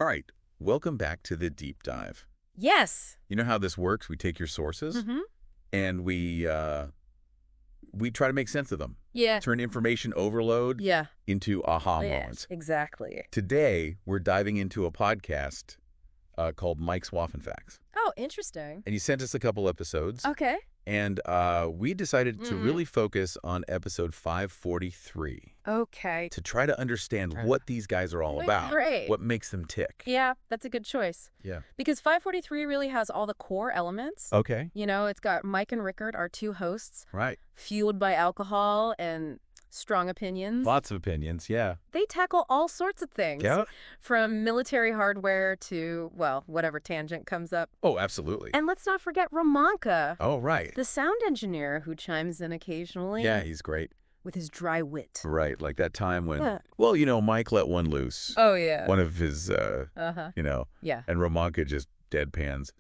All right, welcome back to the deep dive. Yes. You know how this works? We take your sources and we try to make sense of them. Yeah. Turn information overload Yeah. into aha Yes, moments. exactly. Today, we're diving into a podcast called Mike's Waffen Facts. Oh, interesting. And you sent us a couple episodes. Okay. And we decided to really focus on episode 543 Okay. to try to understand what these guys are all about, Great. what makes them tick. Yeah, that's a good choice. Yeah. Because 543 really has all the core elements. Okay. You know, it's got Mike and Rickard, our two hosts, Right. fueled by alcohol and strong opinions. Lots of opinions, yeah. They tackle all sorts of things. Yeah? From military hardware to, well, whatever tangent comes up. Oh, absolutely. And let's not forget Ramanka, Oh, right. the sound engineer who chimes in occasionally. Yeah, he's great. With his dry wit. Right, like that time when, Yeah. well, you know, Mike let one loose. Oh, yeah. One of his, Uh-huh. you know, Yeah. and Ramonka just deadpans.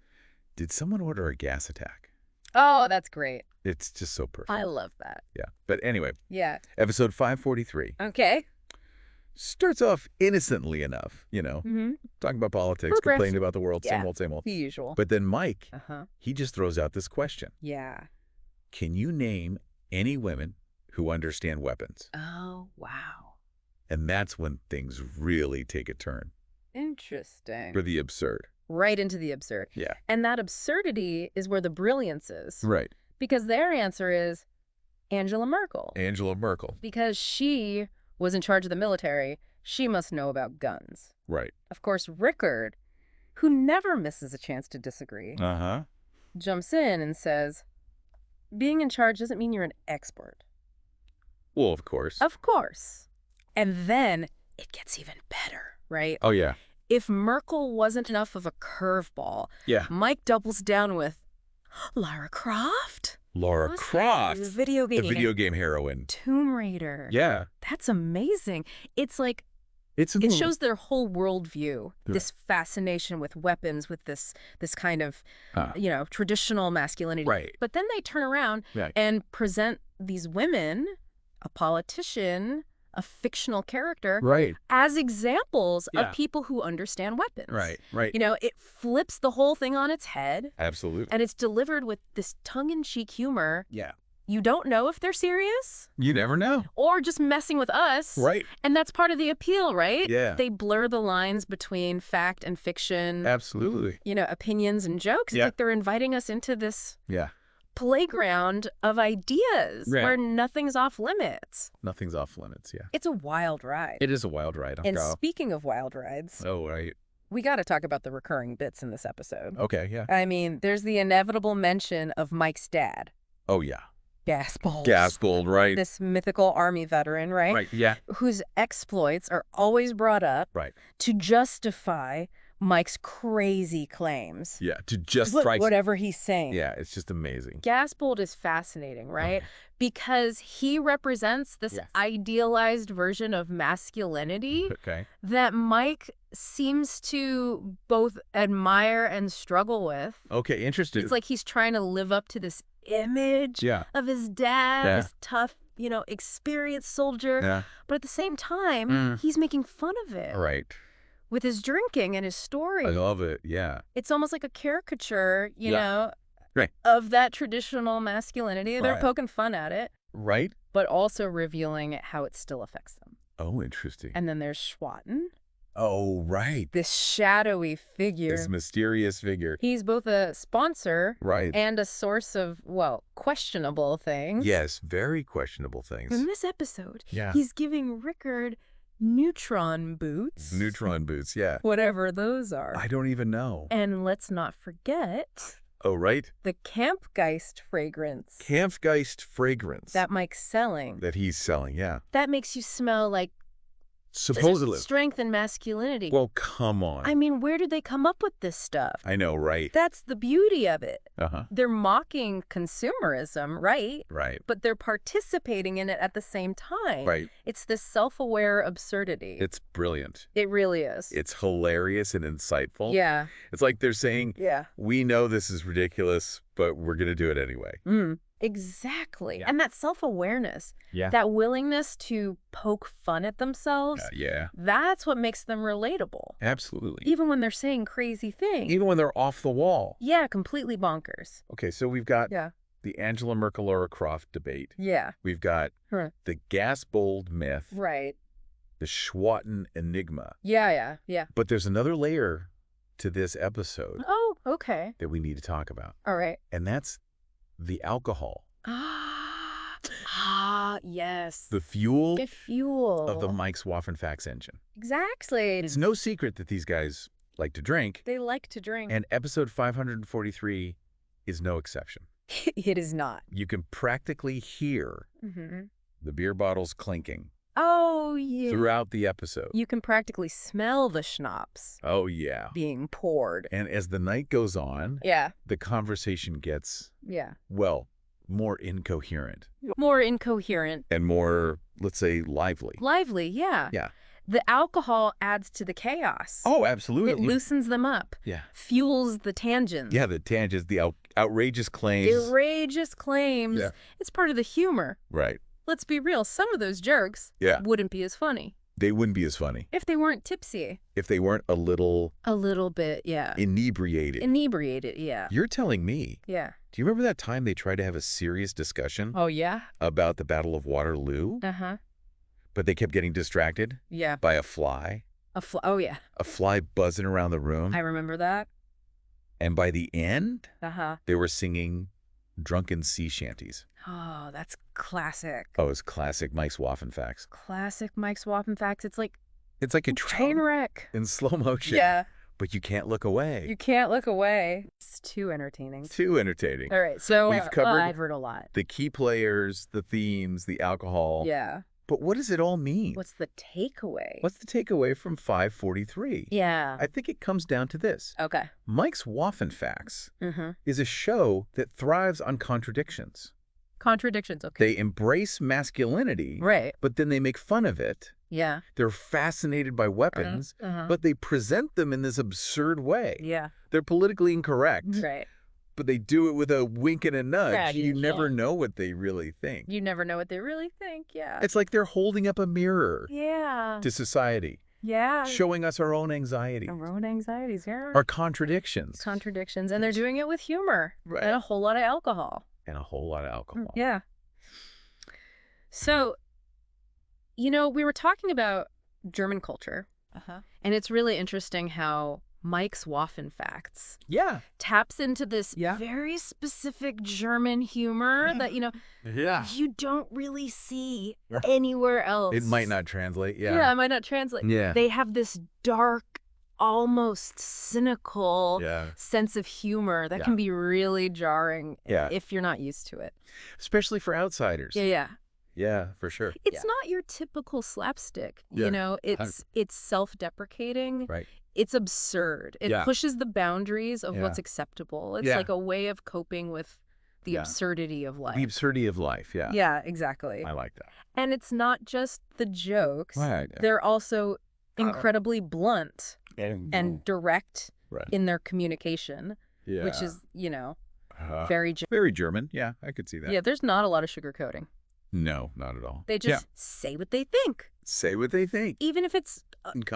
Did someone order a gas attack? Oh, that's great. It's just so perfect. I love that. Yeah. But anyway, Yeah. episode 543 Okay. starts off innocently enough, you know, talking about politics, Progress. complaining about the world, same Yeah. old, same old. The usual. But then Mike, Uh-huh. he just throws out this question. Yeah. Can you name any women who understand weapons? Oh, wow. And that's when things really take a turn Interesting. for the absurd. Right into the absurd. Yeah. And that absurdity is where the brilliance is. Right. Because their answer is Angela Merkel. Angela Merkel. Because she was in charge of the military, she must know about guns. Right. Of course, Rickard, who never misses a chance to disagree, Uh-huh. jumps in and says, being in charge doesn't mean you're an expert. Well, of course. Of course. And then it gets even better, right? Oh, yeah. If Merkel wasn't enough of a curveball, Yeah. Mike doubles down with Lara Croft? Laura Who's that? Croft. The video game. The video game heroine. Tomb Raider. Yeah. That's amazing. It's like, It it shows their whole worldview, Yeah. this fascination with weapons, with this kind of, Ah. you know, traditional masculinity. Right. But then they turn around Right. and present these women, a politician, a fictional character, Right. as examples Yeah. of people who understand weapons. Right. Right. You know, it flips the whole thing on its head, Absolutely. and it's delivered with this tongue-in-cheek humor. Yeah. You don't know if they're serious You never know. or just messing with us. Right. And that's part of the appeal, right? Yeah. They blur the lines between fact and fiction, Absolutely. you know, opinions and jokes. It's Yeah. like they're inviting us into this Yeah. playground of ideas Right. where nothing's off limits. Nothing's off limits. Yeah. It's a wild ride. It is a wild ride. And speaking of wild rides, Oh, right. we got to talk about the recurring bits in this episode. Okay. Yeah. I mean, there's the inevitable mention of Mike's dad, Oh, yeah. Gasballs. Gasgold, right? This mythical army veteran, right? Right. Yeah. Whose exploits are always brought up Right. to justify Mike's crazy claims. Yeah. To just Wh- strike. Whatever he's saying. Yeah. It's just amazing. Gasbold is fascinating, right? Because he represents this Yes. idealized version of masculinity Okay. that Mike seems to both admire and struggle with. Okay. Interesting. It's like he's trying to live up to this image Yeah. of his dad, Yeah. this tough, you know, experienced soldier. Yeah. But at the same time, Mm. he's making fun of it Right. with his drinking and his story. I love it. Yeah. It's almost like a caricature, you Yeah. know, Right. of that traditional masculinity. They're Right. poking fun at it, Right. but also revealing how it still affects them. Oh, interesting. And then there's Schwatten, Oh, right. this shadowy figure. This mysterious figure. He's both a sponsor Right. and a source of, well, questionable things. Yes. Very questionable In things. this episode, Yeah. he's giving Rickard neutron boots. Neutron boots. Yeah. Whatever those are. I don't even know. And let's not forget Oh, right. the Kampfgeist fragrance Kampfgeist fragrance that Mike's selling. that he's selling. Yeah. That makes you smell like Supposedly. strength and masculinity. Well, come on. I mean, where did they come up with this stuff? I know, right? That's the beauty of it. Uh-huh. They're mocking consumerism, right? Right. But they're participating in it at the same time. Right. It's this self-aware absurdity. It's brilliant. It really is. It's hilarious and insightful. Yeah. It's like they're saying, Yeah. we know this is ridiculous, but we're going to do it anyway. Exactly. Yeah. And that self-awareness, Yeah. that willingness to poke fun at themselves, Yeah. that's what makes them relatable. Absolutely. Even when they're saying crazy things. Even when they're off the wall. Yeah, completely bonkers. Okay, so we've got Yeah. the Angela Merkel-Laura Croft debate. Yeah. We've got Huh. the Gaspbold myth, Right. the Schwatten enigma. Yeah. But there's another layer to this episode Oh, okay. that we need to talk about, All right. and that's the alcohol, Yes. the fuel The fuel. of the Mike's Waffenfax engine. Exactly. It's no secret that these guys like to drink, They like to drink. and episode 543 is no exception. It is not. You can practically hear the beer bottles clinking Oh, yeah. throughout the episode. You can practically smell the schnapps Oh, yeah. being poured. And as the night goes on, Yeah. the conversation gets, Yeah. well, more incoherent More incoherent. and more, let's say, lively. Lively, yeah. Yeah. The alcohol adds to the chaos. Oh, It absolutely. loosens them up. Yeah. Fuels the tangents. Yeah, the tangents, the outrageous The claims. outrageous claims. Yeah. It's part of the humor. Right. Let's be real. Some of those jerks Yeah. wouldn't be as funny They wouldn't be as funny if they weren't tipsy. if they weren't a little A little bit, yeah. inebriated. Inebriated, yeah. You're telling me, Yeah. do you remember that time they tried to have a serious discussion Oh, yeah? about the Battle of Waterloo, Uh-huh. but they kept getting distracted Yeah. by a fly Oh, yeah. a fly buzzing around the room? I remember that. And by the end, Uh-huh. they were singing drunken sea shanties. Oh, that's classic. Oh, it's classic Mike's Waffenfax. Classic Mike's Waffenfax. It's like It's like a train wreck. in slow motion. Yeah. But you can't look away. You can't look away. It's too entertaining. Too entertaining. All right, so We've covered I've heard a lot. the key players, the themes, the alcohol. Yeah. But what does it all mean? What's the takeaway? What's the takeaway from 543? Yeah. I think it comes down to this. Okay. Mike's Waffenfax Mm-hmm. is a show that thrives on contradictions. Contradictions. Okay. They embrace masculinity, Right. but then they make fun of it. Yeah. They're fascinated by weapons, Uh-huh. but they present them in this absurd way. Yeah. They're politically incorrect, Right. but they do it with a wink and a nudge. Yeah, You yeah. never know what they really think. You never know what they really think. Yeah. It's like they're holding up a mirror Yeah. to society, Yeah. showing us our own anxiety, Our own anxieties. Yeah. our contradictions, Contradictions. And they're doing it with humor. Right. And a whole lot of alcohol. and a whole lot of alcohol. Yeah. So, we were talking about German culture, and it's really interesting how Mike's Waffenfacts Yeah. taps into this Yeah. very specific German humor that, Yeah. you don't really see anywhere else. It might not translate. Yeah. Yeah, it might not translate. Yeah. They have this dark, almost cynical Yeah. sense of humor that Yeah. can be really jarring Yeah. if you're not used to it. Especially for outsiders. Yeah. Yeah, for sure. It's not your typical slapstick, Yeah. it's self-deprecating. Right. It's absurd. It Yeah. pushes the boundaries of Yeah. what's acceptable. It's Yeah. like a way of coping with the Yeah. absurdity of life. The absurdity of life. Yeah. Yeah, exactly. I like that. And it's not just the jokes. Right. They're also incredibly blunt and direct right. in their communication, Yeah. which is, Uh, very very German. Yeah, I could see that. Yeah, there's not a lot of sugarcoating. No, not at all. They just say what they think, say what they think. even if it's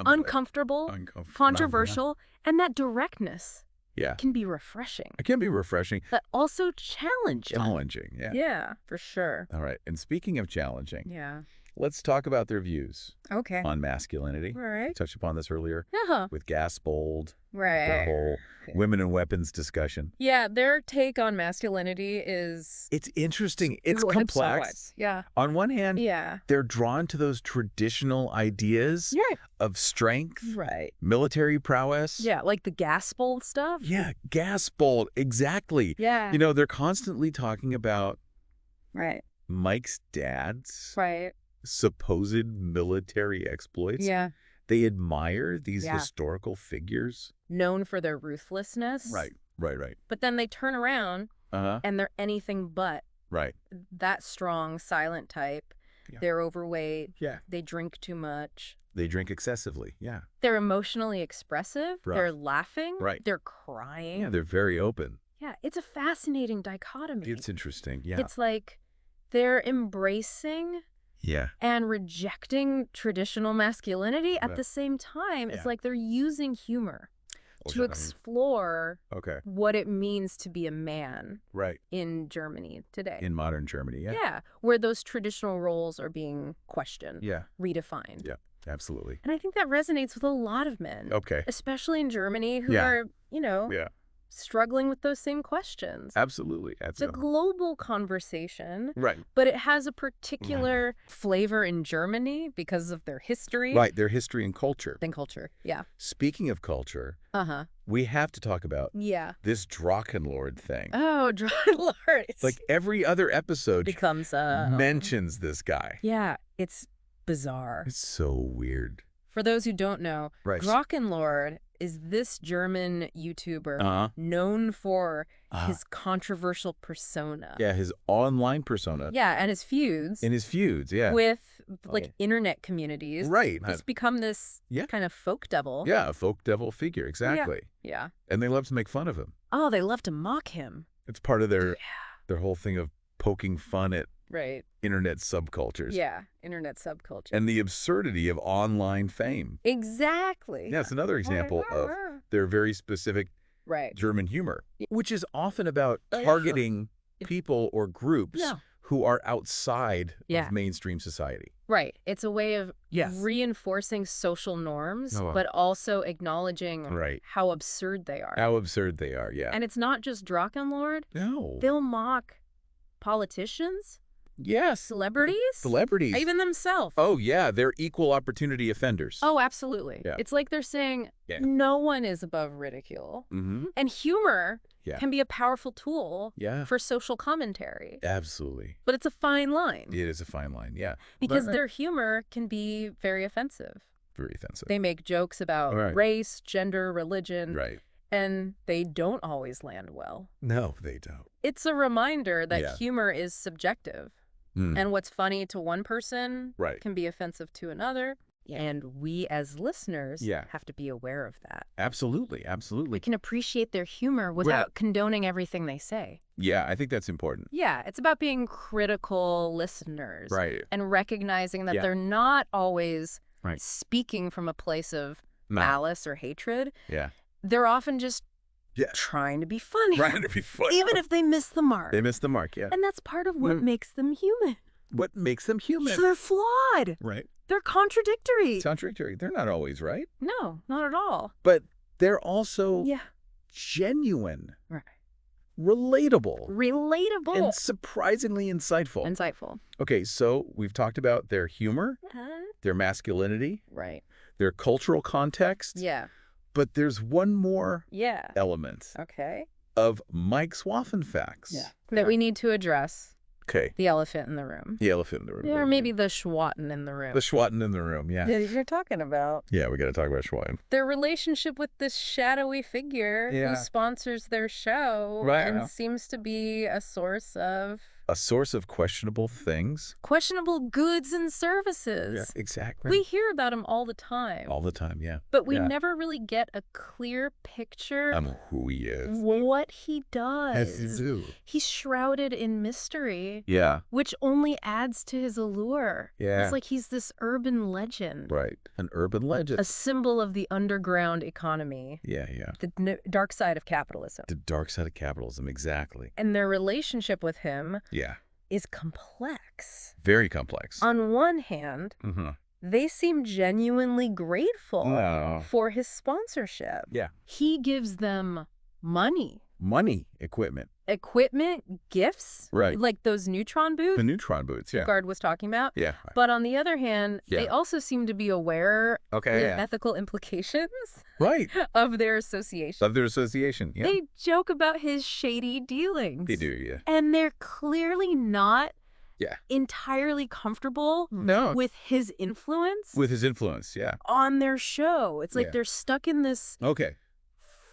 Uncomfortable. controversial, and that directness Yeah. can be refreshing, It can be refreshing. but also challenging. Challenging. Yeah. Yeah, for sure. All right. And speaking of challenging, Yeah. let's talk about their views Okay. on masculinity. All We right. touched upon this earlier Yeah. with Gaspbold, the Right. whole women and weapons discussion. Yeah, their take on masculinity is It's interesting. It's so complex. Yeah. On one hand, Yeah. they're drawn to those traditional ideas Yeah. of strength, Right. military prowess. Yeah, like the Gaspbold stuff. Yeah, Gaspbold, exactly. Yeah. They're constantly talking about Right. Mike's dad's Right. supposed military exploits. Yeah. They admire these Yeah. historical figures. Known for their ruthlessness. Right. But then they turn around Uh-huh. and they're anything but Right. that strong, silent type. Yeah. They're overweight. Yeah. They drink too much. They drink excessively. They're emotionally expressive. Right. They're laughing. Right. They're crying. Yeah, they're very open. Yeah, it's a fascinating dichotomy. It's interesting, yeah. It's like they're embracing and rejecting traditional masculinity at the same time. It's like they're using humor to explore what it means to be a man in Germany today. In modern Germany, yeah. Yeah, where those traditional roles are being questioned, redefined. Yeah, absolutely. And I think that resonates with a lot of men, especially in Germany, who are, you know, struggling with those same questions. Absolutely. It's a global conversation, Right. but it has a particular flavor in Germany because of their history. Right, their history and culture. And culture, yeah. Speaking of culture, we have to talk about this Drachenlord thing. Oh, Drachenlord. Like every other episode becomes mentions this guy. Yeah, it's bizarre. It's so weird. For those who don't know, Drachenlord is this German YouTuber known for his controversial persona. Yeah, his online persona. Yeah, and his feuds. With, like, internet communities. Right. He's become this kind of folk devil. Yeah, a folk devil figure, exactly. Yeah. And they love to make fun of him. Oh, they love to mock him. It's part of their whole thing of poking fun at internet subcultures. Yeah, internet subculture. And the absurdity of online fame. Exactly. Yeah, it's another example of their very specific German humor, which is often about targeting people or groups who are outside of mainstream society. Right. It's a way of reinforcing social norms, but also acknowledging how absurd they are. How absurd they are, yeah. And it's not just Drachenlord. No. They'll mock politicians. Yes. Celebrities. Even themselves. Oh, yeah. They're equal opportunity offenders. Oh, absolutely. Yeah. It's like they're saying no one is above ridicule. And humor can be a powerful tool for social commentary. Absolutely. But it's a fine line. It is a fine line, yeah. Because their humor can be very offensive. Very offensive. They make jokes about race, gender, religion. Right. And they don't always land well. No, they don't. It's a reminder that humor is subjective. And what's funny to one person can be offensive to another. And we as listeners have to be aware of that. Absolutely, absolutely. We can appreciate their humor without condoning everything they say. Yeah, I think that's important. Yeah, it's about being critical listeners. Right. And recognizing that they're not always speaking from a place of malice or hatred. Yeah. They're often just trying to be funny. Trying to be funny. Even if they miss the mark. They miss the mark, yeah. And that's part of what makes them human. What makes them human. So they're flawed. Right. They're contradictory. It's contradictory. They're not always right. No, not at all. But they're also genuine. Right. Relatable. Relatable. And surprisingly insightful. Insightful. Okay, so we've talked about their humor, their masculinity, their cultural context. Yeah. But there's one more element of Mike's Waffen facts that we need to address. Okay. The elephant in the room. The elephant in the room. Yeah, or maybe the Schwatten in the room. The Schwatten in the room, yeah. That you're talking about. Yeah, we got to talk about Schwatten. Their relationship with this shadowy figure who sponsors their show and seems to be a source of... A source of questionable things. Questionable goods and services. Yeah, exactly. We hear about him all the time. All the time, yeah. But we never really get a clear picture of who he is. What he does. As you do. He's shrouded in mystery. Yeah. Which only adds to his allure. Yeah. It's like he's this urban legend. Right. An urban legend. A symbol of the underground economy. Yeah, yeah. The dark side of capitalism. The dark side of capitalism, exactly. And their relationship with him is complex. Very complex. On one hand, they seem genuinely grateful for his sponsorship. Yeah. He gives them money. Money, equipment. Equipment, gifts. Right. Like those neutron boots. The neutron boots, yeah. Guard was talking about. Yeah. But on the other hand, they also seem to be aware of the ethical implications of their association. Of their association, yeah. They joke about his shady dealings. They do, yeah. And they're clearly not entirely comfortable with his influence. With his influence, yeah. On their show. It's like they're stuck in this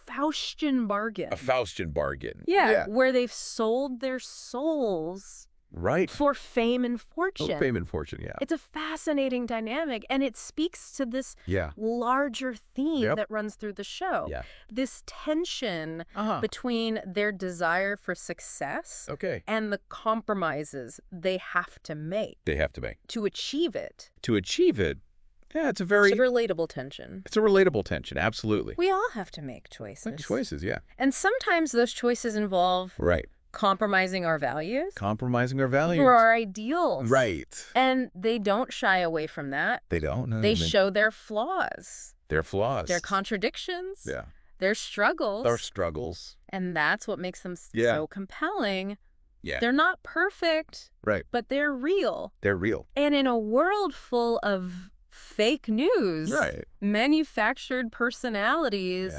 Faustian bargain. A Faustian bargain. Yeah, where they've sold their souls Right. For fame and fortune. Oh, fame and fortune, yeah. It's a fascinating dynamic, and it speaks to this larger theme that runs through the show. Yeah. This tension between their desire for success and the compromises they have to make. To achieve it. Yeah, it's a relatable tension. It's a relatable tension, absolutely. We all have to make choices. Make choices, yeah. And sometimes those choices involve compromising our values. Or our ideals. Right. And they don't shy away from that. They don't. No, they show their flaws. Their contradictions. Yeah. Their struggles. And that's what makes them so compelling. Yeah. They're not perfect. Right. But they're real. And in a world full of fake news, manufactured personalities,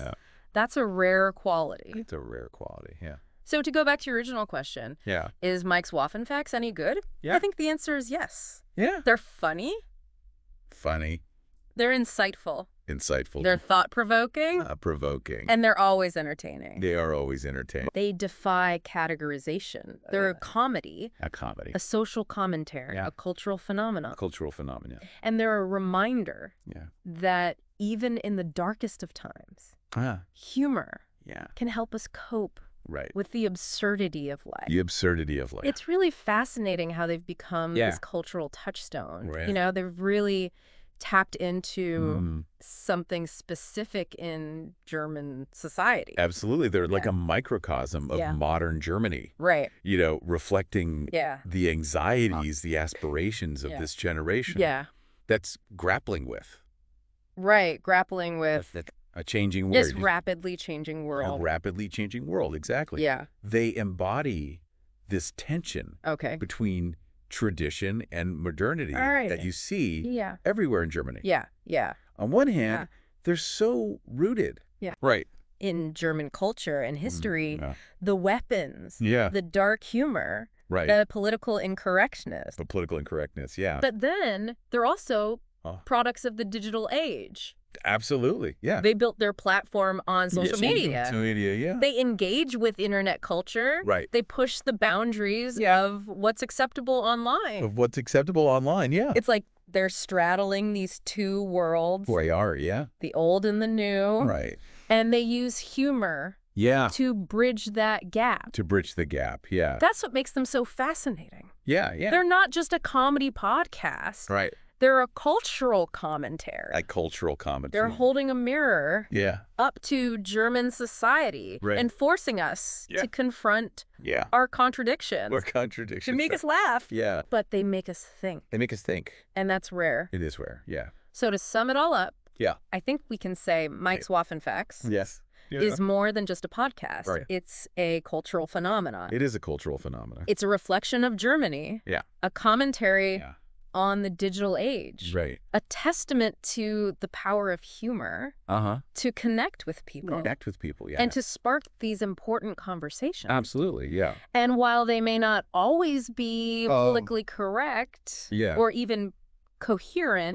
that's a rare quality. It's a rare quality, yeah. So to go back to your original question, is Mike's Waffen Facts any good? Yeah. I think the answer is yes. Yeah. They're funny. They're insightful. They're thought-provoking. And they're always entertaining. They are always entertaining. They defy categorization. They're a comedy. A social commentary. A cultural phenomenon. And they're a reminder that even in the darkest of times, humor can help us cope with the absurdity of life. It's really fascinating how they've become this cultural touchstone. You know, they've really tapped into something specific in German society. Absolutely. They're like a microcosm of modern Germany. Right. You know, reflecting the anxieties, the aspirations of this generation. That's grappling with. Right. Grappling with a changing world. This rapidly changing world. A rapidly changing world, exactly. Yeah. They embody this tension between tradition and modernity that you see everywhere in Germany. Yeah. On one hand, they're so rooted. Right. In German culture and history, the weapons, the dark humor, the political incorrectness. But then they're also products of the digital age. Absolutely, yeah. They built their platform on social media. They engage with internet culture. Right. They push the boundaries of what's acceptable online. It's like they're straddling these two worlds. They are, yeah. The old and the new. Right. And they use humor to bridge that gap. That's what makes them so fascinating. Yeah. They're not just a comedy podcast. Right. They're a cultural commentary. They're holding a mirror up to German society and forcing us to confront our contradictions. To make us laugh. But they make us think. And that's rare. It is rare, yeah. So to sum it all up, I think we can say Mike's Waffen Facts is more than just a podcast. Right. It's a cultural phenomenon. It is a cultural phenomenon. It's a reflection of Germany. A commentary on the digital age. Right. A testament to the power of humor to connect with people. And to spark these important conversations. Absolutely, yeah. And while they may not always be politically correct or even coherent.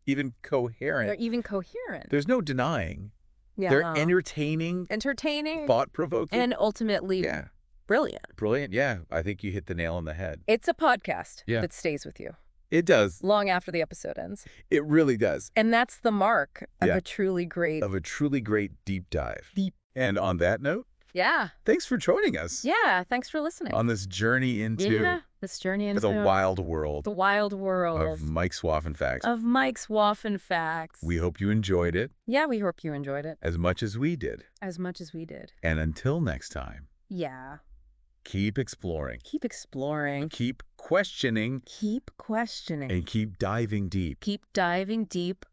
Even coherent. There's no denying. They're entertaining. Thought-provoking. And ultimately brilliant. Yeah. I think you hit the nail on the head. It's a podcast that stays with you. It does. Long after the episode ends. It really does. And that's the mark of a truly great deep dive. And on that note, thanks for joining us. Yeah, thanks for listening. On this journey into the wild world. Of Mike's Waffen Facts. We hope you enjoyed it. Yeah, we hope you enjoyed it. As much as we did. And until next time. Yeah. Keep exploring. Keep questioning. And And keep diving deep. Keep diving deep